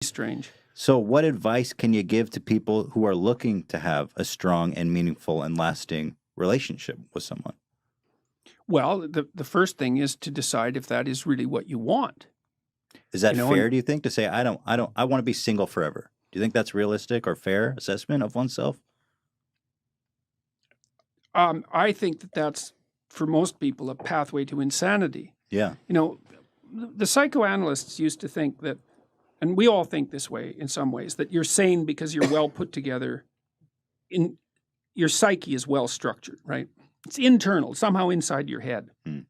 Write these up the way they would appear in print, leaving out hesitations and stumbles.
strange. So what advice can you give to people who are looking to have a strong and meaningful and lasting relationship with someone? Well, the first thing is to decide if that is really what you want. Is that fair, do you think, to say, I want to be single forever? Do you think that's realistic or fair assessment of oneself? I think that that's, for most people, a pathway to insanity. Yeah. The psychoanalysts used to think that, and we all think this way in some ways, that you're sane because you're well put together. Your psyche is well structured, right? It's internal, somehow inside your head. Mm.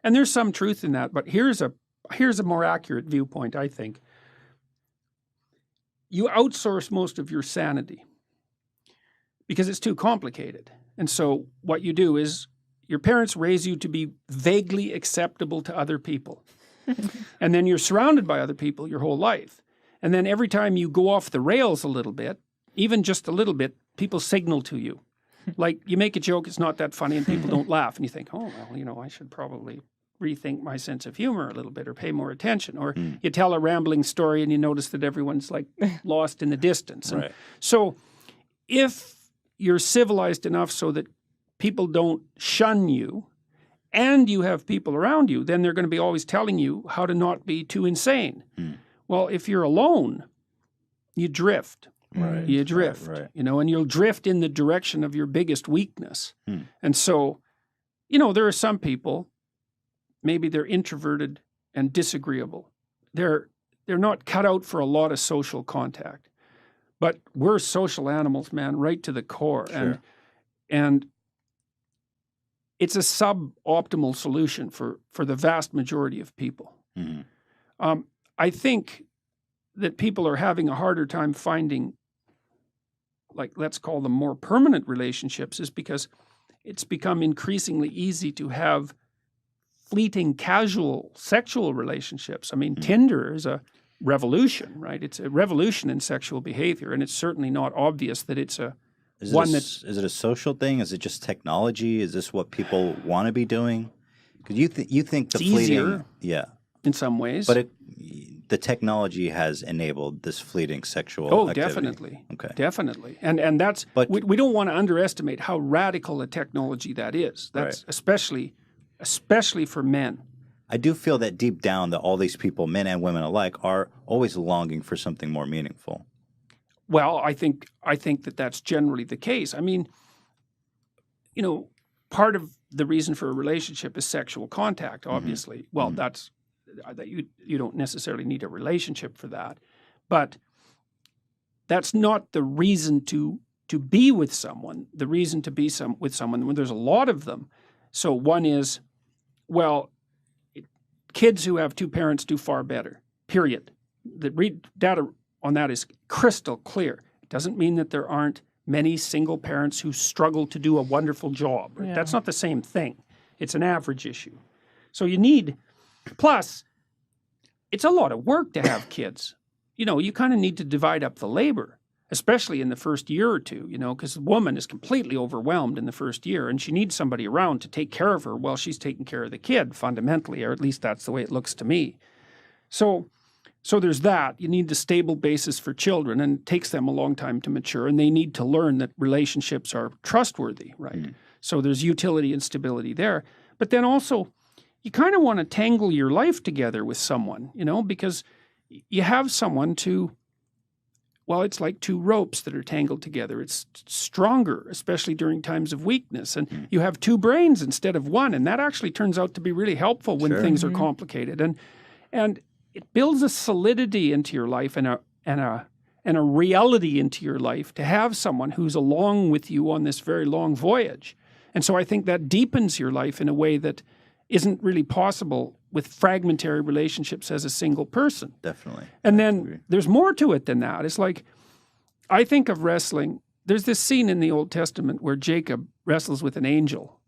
And there's some truth in that, but here's a more accurate viewpoint, I think. You outsource most of your sanity because it's too complicated. And so what you do is your parents raise you to be vaguely acceptable to other people. And then you're surrounded by other people your whole life. And then every time you go off the rails a little bit, even just a little bit, people signal to you. Like you make a joke, it's not that funny and people don't laugh. And you think, oh, well, I should probably rethink my sense of humor a little bit or pay more attention. Or you tell a rambling story and you notice that everyone's like lost in the distance. And so if you're civilized enough so that people don't shun you and you have people around you, then they're going to be always telling you how to not be too insane. Well, if you're alone, you drift. Right. You drift, right. And you'll drift in the direction of your biggest weakness. And so, there are some people, maybe they're introverted and disagreeable. They're not cut out for a lot of social contact. But we're social animals, man, right to the core. Sure. And it's a suboptimal solution for the vast majority of people. I think that people are having a harder time finding, let's call them more permanent relationships, is because it's become increasingly easy to have fleeting, casual sexual relationships. I mean, Tinder is a revolution, right? It's a revolution in sexual behavior, and it's certainly not obvious that it's is it a social thing? Is it just technology? Is this what people want to be doing? Because you think the fleeting, easier, yeah, in some ways, but the technology has enabled this fleeting sexual activity. Definitely. Okay. Definitely. And that's, but we don't want to underestimate how radical a technology that is. That's especially for men. I do feel that deep down that all these people, men and women alike, are always longing for something more meaningful. Well, I think that that's generally the case. I mean, part of the reason for a relationship is sexual contact, obviously. Well, that's that you don't necessarily need a relationship for that, but that's not the reason to be with someone. The reason to be with someone, when there's a lot of them. So one is, kids who have two parents do far better. Period. The data on that is crystal clear. It doesn't mean that there aren't many single parents who struggle to do a wonderful job. Right? Yeah. That's not the same thing. It's an average issue. So you need. Plus, it's a lot of work to have kids. You kind of need to divide up the labor, especially in the first year or two, because the woman is completely overwhelmed in the first year and she needs somebody around to take care of her while she's taking care of the kid, fundamentally, or at least that's the way it looks to me. So there's that. You need the stable basis for children, and it takes them a long time to mature, and they need to learn that relationships are trustworthy, right? So there's utility and stability there. But then also, you kind of want to tangle your life together with someone, because you have someone it's like two ropes that are tangled together. It's stronger, especially during times of weakness. And you have two brains instead of one, and that actually turns out to be really helpful when things are complicated. And it builds a solidity into your life and a reality into your life to have someone who's along with you on this very long voyage. And so I think that deepens your life in a way that isn't really possible with fragmentary relationships as a single person. Definitely. And then there's more to it than that. It's like, I think of wrestling. There's this scene in the Old Testament where Jacob wrestles with an angel.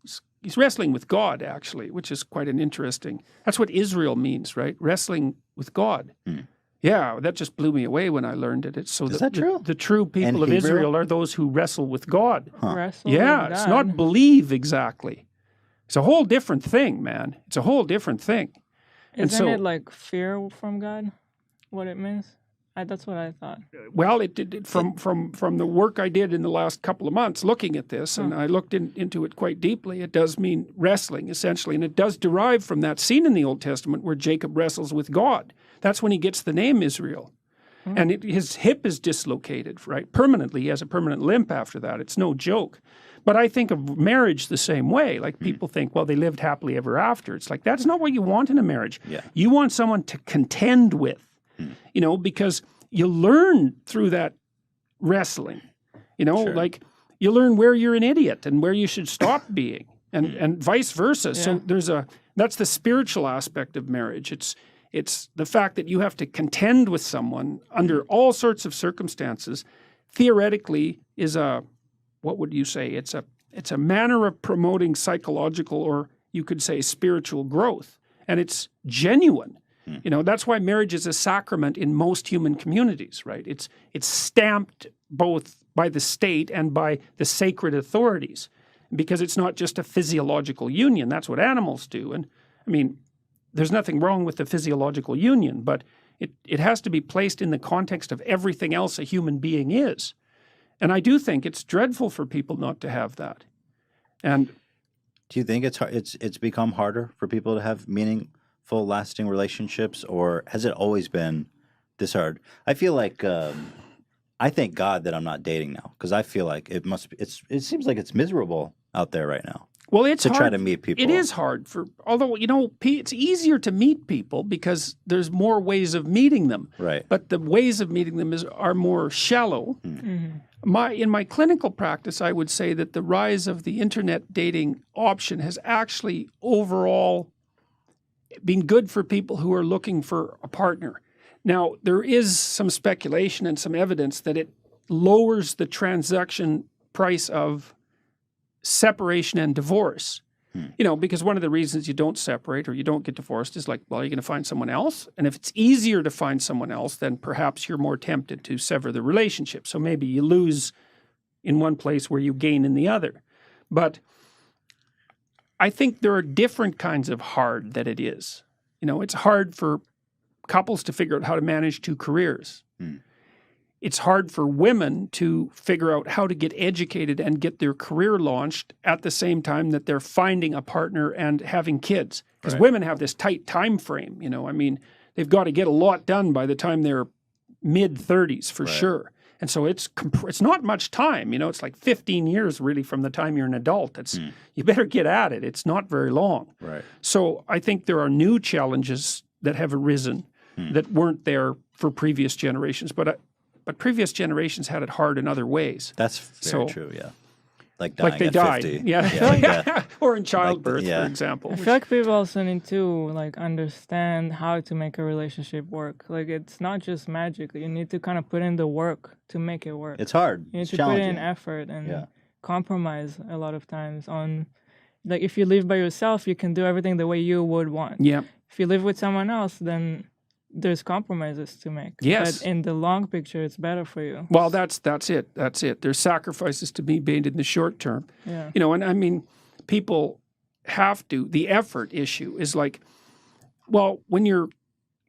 He's wrestling with God, actually, which is quite an interesting. That's what Israel means, right? Wrestling with God. Yeah, that just blew me away when I learned it. It's so is that true? The true people of Israel are those who wrestle with God. Wrestle yeah, with it's God. not believe exactly. It's a whole different thing, man. It's a whole different thing. Isn't it like fear from God? what it means? That's what I thought. Well, it did from the work I did in the last couple of months looking at this, and I looked into it quite deeply. It does mean wrestling, essentially, and it does derive from that scene in the Old Testament where Jacob wrestles with God. That's when he gets the name Israel. And his hip is dislocated, right? Permanently. He has a permanent limp after that. It's no joke. But I think of marriage the same way. Like people think, well, they lived happily ever after. It's like, that's not what you want in a marriage. Yeah. You want someone to contend with, you know, because you learn through that wrestling, you know, like you learn where you're an idiot and where you should stop being and vice versa. So that's the spiritual aspect of marriage. It's the fact that you have to contend with someone under all sorts of circumstances, theoretically is what would you say? It's a manner of promoting psychological, or you could say spiritual growth. And it's genuine. You know, that's why marriage is a sacrament in most human communities, right? It's stamped both by the state and by the sacred authorities, because it's not just a physiological union. That's what animals do. And I mean, there's nothing wrong with the physiological union, but it has to be placed in the context of everything else a human being is. And I do think it's dreadful for people not to have that. And do you think it's become harder for people to have meaningful, lasting relationships, or has it always been this hard? I feel like I thank God that I'm not dating now, because I feel like it seems like it's miserable out there right now. Well, it's to hard. Try to meet people. It is hard although, you know, it's easier to meet people because there's more ways of meeting them. Right. But the ways of meeting them are more shallow. In my clinical practice, I would say that the rise of the internet dating option has actually overall been good for people who are looking for a partner. Now, there is some speculation and some evidence that it lowers the transaction price of separation and divorce. You know, because one of the reasons you don't separate or you don't get divorced is like, well, you're going to find someone else. And if it's easier to find someone else, then perhaps you're more tempted to sever the relationship. So maybe you lose in one place where you gain in the other. But I think there are different kinds of hard that it is. You know, it's hard for couples to figure out how to manage two careers. It's hard for women to figure out how to get educated and get their career launched at the same time that they're finding a partner and having kids. Because women have this tight time frame, you know. I mean, they've got to get a lot done by the time they're mid-30s for sure. And so it's not much time, you know. It's like 15 years really from the time you're an adult. You better get at it. It's not very long. Right. So I think there are new challenges that have arisen that weren't there for previous generations. But previous generations had it hard in other ways. That's very true, yeah. Like dying they at died. 50. Yeah. Or in childbirth, for example. I feel like people also need to like understand how to make a relationship work. Like it's not just magic. You need to kind of put in the work to make it work. It's hard. You need to put in effort and compromise a lot of times on, like if you live by yourself, you can do everything the way you would want. Yeah. If you live with someone else, then there's compromises to make. Yes. But in the long picture, it's better for you. Well, that's it. That's it. There's sacrifices to be made in the short term. Yeah. You know, and I mean, people have to. The effort issue is like, well, when you're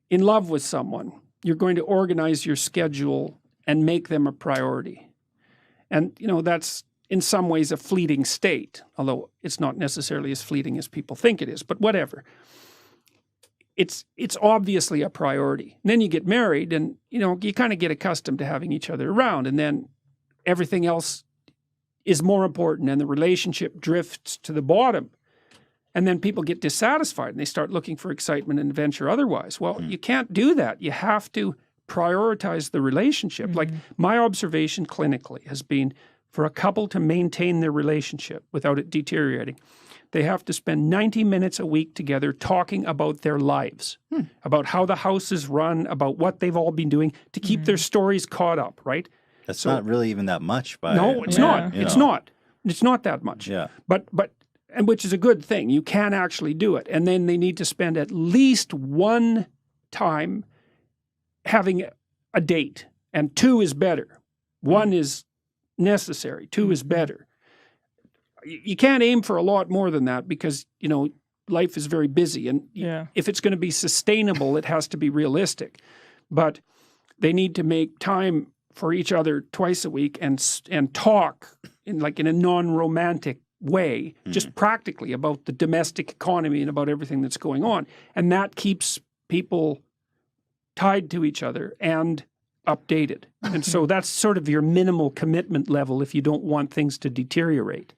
in love with someone, you're going to organize your schedule and make them a priority. And, you know, that's in some ways a fleeting state, although it's not necessarily as fleeting as people think it is, but whatever. It's obviously a priority. And then you get married and, you know, you kind of get accustomed to having each other around, and then everything else is more important and the relationship drifts to the bottom. And then people get dissatisfied and they start looking for excitement and adventure otherwise. Well, you can't do that. You have to prioritize the relationship. Like my observation clinically has been for a couple to maintain their relationship without it deteriorating, they have to spend 90 minutes a week together talking about their lives, about how the house is run, about what they've all been doing to keep their stories caught up, right? That's not really even that much. No, it's not. It's not. It's not that much. Yeah. And which is a good thing. You can actually do it. And then they need to spend at least one time having a date. And 2 is better. 1 is necessary. 2 is better. You can't aim for a lot more than that because, you know, life is very busy. And if it's going to be sustainable, it has to be realistic. but they need to make time for each other twice a week and talk in a non-romantic way, just practically about the domestic economy and about everything that's going on. And that keeps people tied to each other and updated. And so that's sort of your minimal commitment level if you don't want things to deteriorate.